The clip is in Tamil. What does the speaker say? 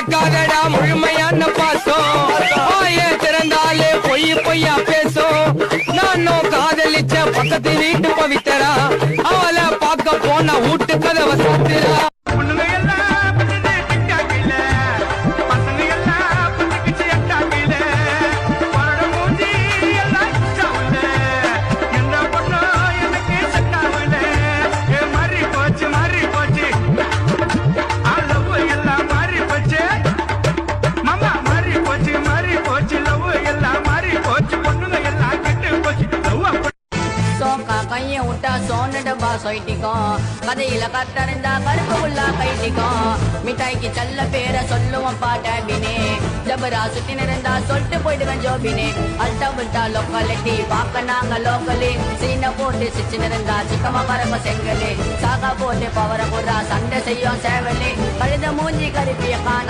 நடக்காதடா முழுமையான பாசம் வாய திறந்தாலே பொய் பொய்யா பேசும் நானும் காதலிச்ச பக்கத்து வீட்டு பவித்தரா அவளை பார்க்க போன வீட்டு கதவை சாத்துறா கைய விட்டா சோனடபா சொயிட்டிக்கும் கதையில கத்தறிந்தா கருப்பு உள்ளா கைட்டிக்கும் மிட்டாய்க்கு செல்ல பேரை சொல்லுவோம் பாட்டாபினே ஜபரா சுத்தி நிறந்தா சொல்லிட்டு போயிடுவேன் ஜோபினே அல்டா விட்டா லோக்காலிட்டி பார்க்க நாங்க லோக்கலி சீன போட்டு சிச்சு நிறந்தா சிக்கமா பரம செங்கலே சாகா போட்டு பவர போடுறா சண்டை செய்யும் சேவலி கழுத மூஞ்சி கருப்பிய காண